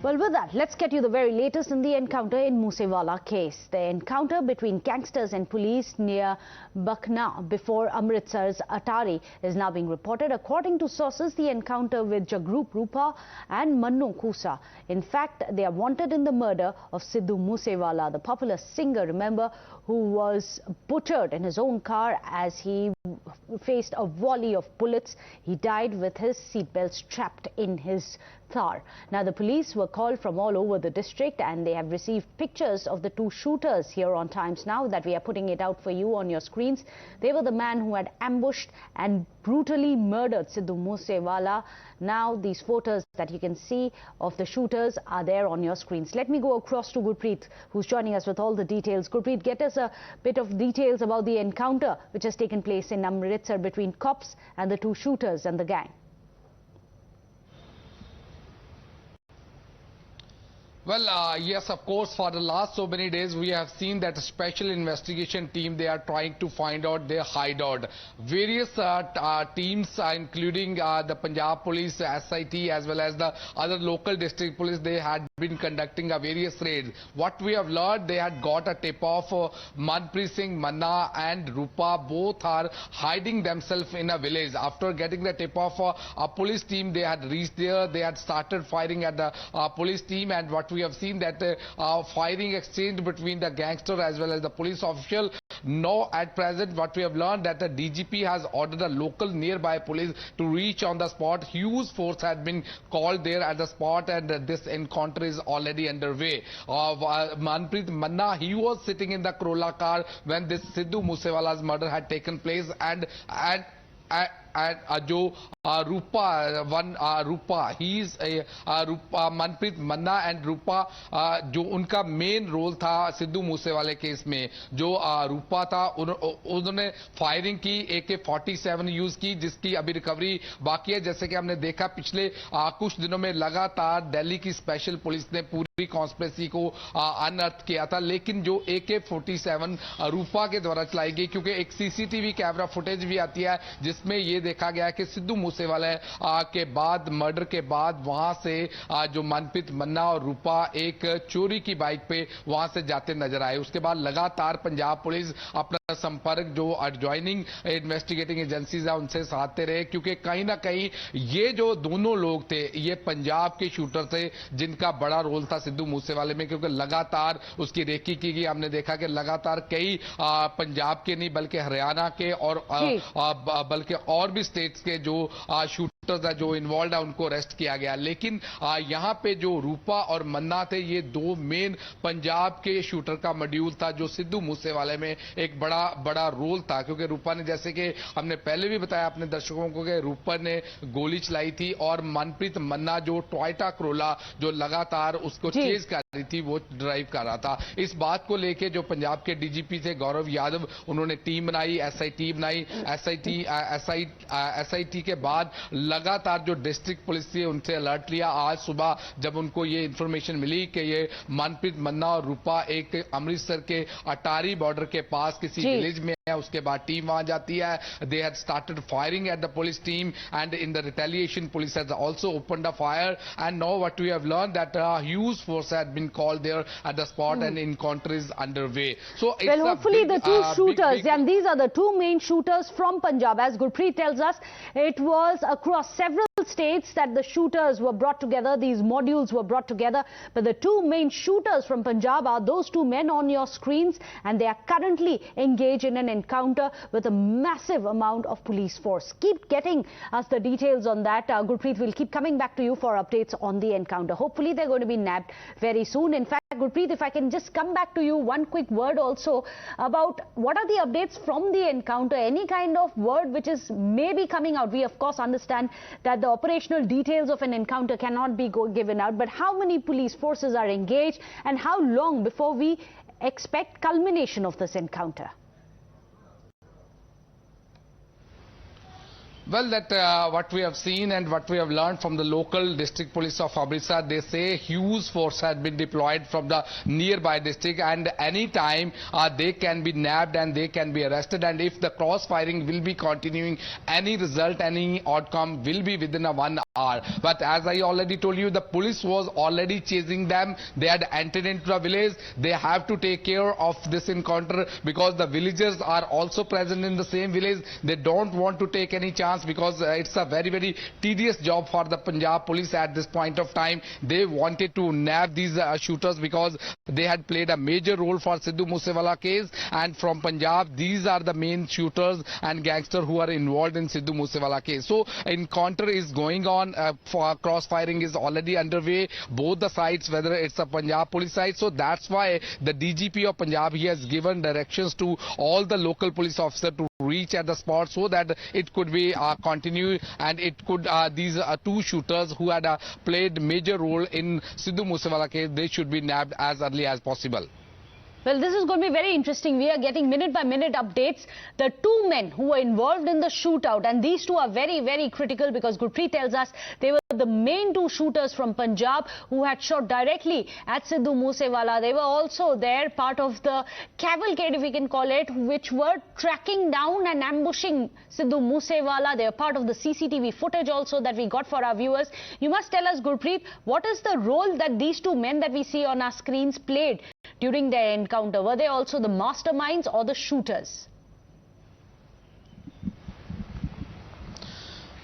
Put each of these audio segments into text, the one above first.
Well, with that, let's get you the very latest in the encounter in Moosewala case. The encounter between gangsters and police near Buckna before Amritsar's Atari is now being reported. According to sources, the encounter with Jagrup, Rupa and Mannu. In fact, they are wanted in the murder of Sidhu Moosewala, the popular singer, remember, who was butchered in his own car as he faced a volley of bullets. He died with his seatbelt strapped in his Thar. Now, the police were called from all over the district and they have received pictures of the two shooters here on Times Now that we are putting it out for you on your screens. They were the man who had ambushed and brutally murdered Sidhu Moosewala. Now, these photos that you can see of the shooters are there on your screens. Let me go across to Gurpreet, who's joining us with all the details. Gurpreet, get us a bit of details about the encounter which has taken place in Amritsar between cops and the two shooters and the gang. Well, yes, of course, for the last so many days, we have seen that a special investigation team, they are trying to find out their hideout. Various teams, including the Punjab police, SIT, as well as the other local district police, they had been conducting various raids. What we have learned, they had got a tip-off. Manpreet, Mannu and Rupa both are hiding themselves in a village. After getting the tip-off, a police team, they had reached there. They had started firing at the police team, and what we have seen that firing exchange between the gangster as well as the police official. Now at present what we have learned that the DGP has ordered a local nearby police to reach on the spot. Huge force had been called there at the spot, and this encounter is already underway. Manpreet Mannu, he was sitting in the Corolla car when this Sidhu Moosewala's murder had taken place, and Rupa, he is Manpreet Mannu and Rupa, जो उनका main role था Sidhu मूसेवाले case में, जो रूपा था उन्होंने firing की, AK-47 use की, जिसकी अभी रिकवरी बाकी है। जैसे कि हमने देखा पिछले कुछ दिनों में लगातार दिल्ली की स्पेशल पुलिस ने पूरी कॉन्स्पिरेसी को अनर्थ किया था, लेकिन जो AK-47 रूपा के द्वारा चलाई गई, क्योंकि एक CCTV कैमरा फुटेज भी आती है जिसमें ये देखा गया कि सिद्धू मूसेवाला के बाद, मर्डर के बाद, वहां से जो मनप्रीत मन्ना और रूपा एक चोरी की बाइक पे वहां से जाते नजर आए। उसके बाद लगातार पंजाब पुलिस अपना संपर्क जो एडजॉइनिंग इन्वेस्टिगेटिंग एजेंसीज है उनसे साधते रहे, क्योंकि कहीं ना कहीं ये जो दोनों लोग थे ये पंजाब के शूटर थे जिनका बड़ा रोल था सिद्धू मूसेवाले में, क्योंकि लगातार उसकी रेकी की गई। हमने देखा कि लगातार कई पंजाब के नहीं बल्कि हरियाणा के और बल्कि और भी स्टेट्स के जो शूटर्स है जो इन्वॉल्व है उनको अरेस्ट किया गया। लेकिन यहां पे जो रूपा और मन्ना थे ये दो मेन पंजाब के शूटर का मॉड्यूल था, जो सिद्धू मूसेवाले में एक बड़ा रोल था, क्योंकि रूपा ने, जैसे कि हमने पहले भी बताया अपने दर्शकों को, कि रूपा ने गोली चलाई थी और मनप्रीत मन्ना जो टोयोटा क्रोला जो लगातार उसको चेज कर रही थी वो ड्राइव कर रहा था। इस बात को लेके जो पंजाब के DGP थे गौरव यादव, उन्होंने टीम बनाई, SIT बनाई। SIT के बाद लगातार जो डिस्ट्रिक्ट पुलिस थी उनसे अलर्ट लिया। आज सुबह जब उनको ये इंफॉर्मेशन मिली कि ये मनप्रीत मन्ना और रूपा एक अमृतसर के अटारी बॉर्डर के पास किसी विलेज में है, उसके बाद टीम वहां जाती है। They had started firing at the police team and in the retaliation police has also opened a fire, and now what we have learned that huge force had been called there at the spot and encounter is underway. So it's well, hopefully the two shooters, and these are the two main shooters from Punjab. As Gurpreet tells us, it was across several states that the shooters were brought together, these modules were brought together, but the two main shooters from Punjab are those two men on your screens, and they are currently engaged in an encounter with a massive amount of police force. Keep getting us the details on that. Gurpreet, will keep coming back to you for updates on the encounter. Hopefully they're going to be nabbed very soon. In fact, Gurpreet, if I can just come back to you, one quick word also about what are the updates from the encounter, any kind of word which is maybe coming out. We of course understand that the operational details of an encounter cannot be given out, but how many police forces are engaged and how long before we expect culmination of this encounter? Well, that what we have seen and what we have learned from the local district police of Amritsar, they say huge force has been deployed from the nearby district, and any time they can be nabbed and they can be arrested, and if the cross firing will be continuing, any result, any outcome will be within a 1 hour. are. But as I already told you, the police was already chasing them. They had entered into the village. They have to take care of this encounter because the villagers are also present in the same village. They don't want to take any chance because it's a very, very tedious job for the Punjab police at this point of time. They wanted to nab these shooters because they had played a major role for Sidhu Moosewala case, and from Punjab, these are the main shooters and gangsters who are involved in Sidhu Moosewala case. So encounter is going on. Cross-firing is already underway, both the sides, whether it's a Punjab police side. So that's why the DGP of Punjab, he has given directions to all the local police officers to reach at the spot so that it could be continued, and it could these two shooters who had played major role in Sidhu Moosewala case, they should be nabbed as early as possible. Well, this is going to be very interesting. We are getting minute-by-minute updates. The two men who were involved in the shootout, and these two are very, very critical because Manpreet tells us they were the main two shooters from Punjab who had shot directly at Sidhu Moosewala. They were also there, part of the cavalcade, if we can call it, which were tracking down and ambushing Sidhu Moosewala. They are part of the CCTV footage also that we got for our viewers. You must tell us, Manpreet, what is the role that these two men that we see on our screens played during their encounter? Were they also the masterminds or the shooters?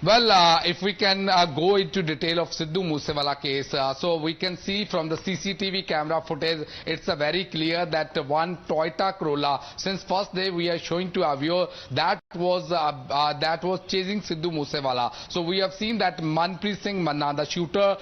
Well, if we can go into detail of Sidhu Moosewala case, so we can see from the CCTV camera footage, it's very clear that one Toyota Corolla, since first day we are showing to our viewer, that was chasing Sidhu Moosewala. So we have seen that Manpreet Singh Manna, the shooter,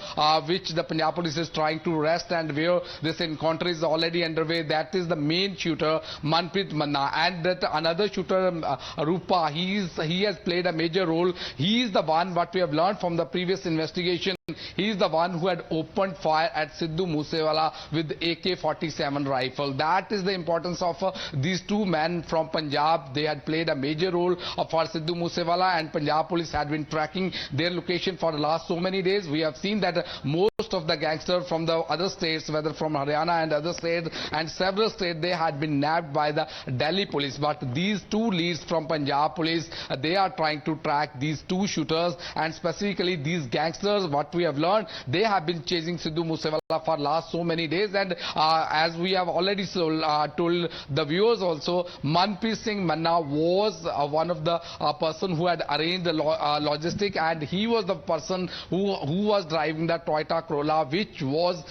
which the Punjab police is trying to arrest, and where this encounter is already underway, that is the main shooter, Manpreet Manna, and that another shooter, Rupa, he has played a major role. He is the one, what we have learned from the previous investigation, he is the one who had opened fire at Sidhu Moosewala with AK-47 rifle. That is the importance of these two men from Punjab. They had played a major role for Sidhu Moosewala, and Punjab police had been tracking their location for the last so many days. We have seen that most of the gangsters from the other states, whether from Haryana and other states and several states, they had been nabbed by the Delhi police. But these two leads from Punjab police, they are trying to track these two shooters, and specifically these gangsters. What we have learned, they have been chasing Sidhu Moosewala for last so many days, and as we have already told the viewers also, Manpreet Singh Manna was one of the person who had arranged the logistic, and he was the person who was driving the Toyota Corolla, which was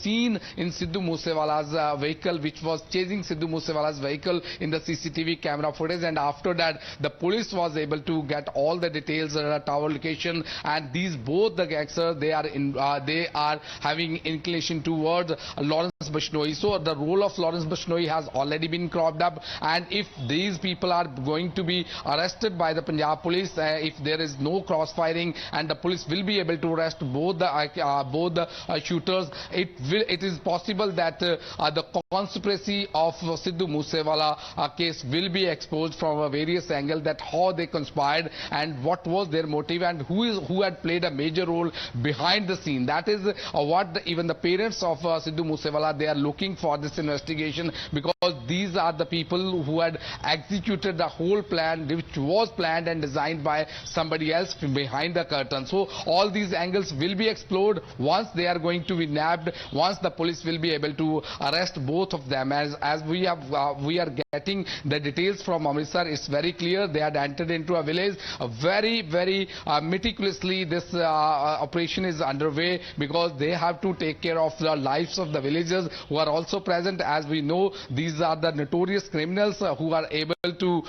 seen in Sidhu Moosewala's vehicle, which was chasing Sidhu Moosewala's vehicle in the CCTV camera footage. And after that, the police was able to get all the details at our location, and these both the gangsters, they are having inclination towards Lawrence Bishnoi. So the role of Lawrence Bishnoi has already been cropped up, and if these people are going to be arrested by the Punjab police, if there is no cross-firing and the police will be able to arrest both the shooters, it is possible that the conspiracy of Sidhu Moosewala case will be exposed from a various angles, that how they conspired and what was their motive and who had played a major role behind the scene. That is what even the parents of Sidhu Moosewala, they are looking for this investigation, because these are the people who had executed the whole plan, which was planned and designed by somebody else behind the curtain. So all these angles will be explored once they are going to be nabbed, once the police will be able to arrest both of them. As we are getting the details from Amritsar, it's very clear they had entered into a village. Very meticulously this operation is underway, because they have to take care of the lives of the villagers who are also present. As we know, these are the notorious criminals who are able to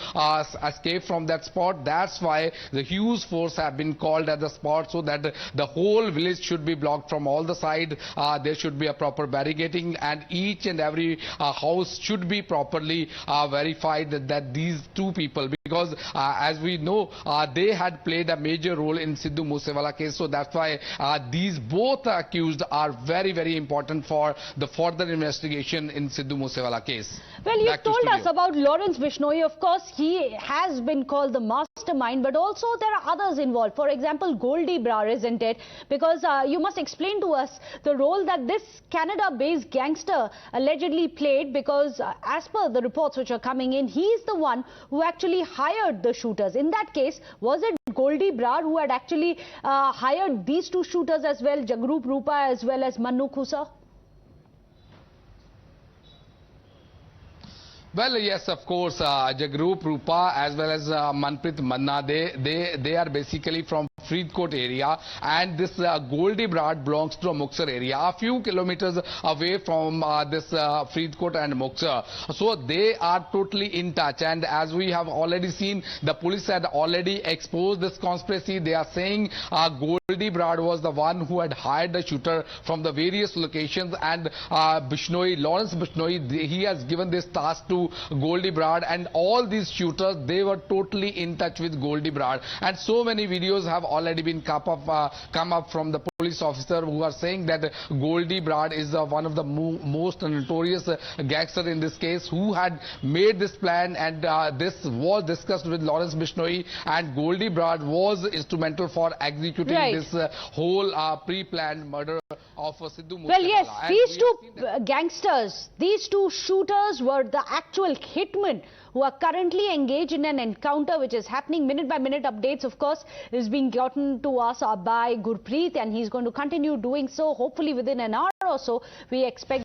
escape from that spot. That's why the huge force have been called at the spot, so that the whole village should be blocked from all the sides. There should be a proper barricading, and each and every house should be properly verified that these two people, because as we know, they had played a major role in Sidhu Moosewala case. So that's why these both accused are very important for the further investigation in Sidhu Moosewala case. Well, you told us about Lawrence Bishnoi. Of course, he has been called the mastermind, but also there are others involved. For example, Goldie Brar, isn't it? Because you must explain to us the role that this Canada-based gangster allegedly played, because as per the reports which are coming in, he is the one who actually hired the shooters. In that case, was it Goldie Brar who had actually hired these two shooters as well, Jagrup, Rupa as well as Mannu, sir? Well, yes, of course, Jagrup, Rupa as well as Manpreet, Manna, they are basically from Faridkot area, and this Goldie Brar belongs to a Muxar area, a few kilometers away from this Faridkot and Muxar. So they are totally in touch, and as we have already seen, the police had already exposed this conspiracy. They are saying Goldie Brar was the one who had hired the shooter from the various locations, and Lawrence Bishnoi, he has given this task to Goldie Brar, and all these shooters, they were totally in touch with Goldie Brar, and so many videos have already been come up from the police officer who are saying that Goldie Brar is one of the most notorious gangster in this case, who had made this plan, and this was discussed with Lawrence Bishnoi, and Goldie Brar was instrumental for executing this whole pre-planned murder of Sidhu Moosewala. Well, yes, these two gangsters, these two shooters were the actual hitmen who are currently engaged in an encounter which is happening. Minute by minute updates, of course, is being gotten to us by Gurpreet, and he's going to continue doing so. Hopefully within an hour or so, we expect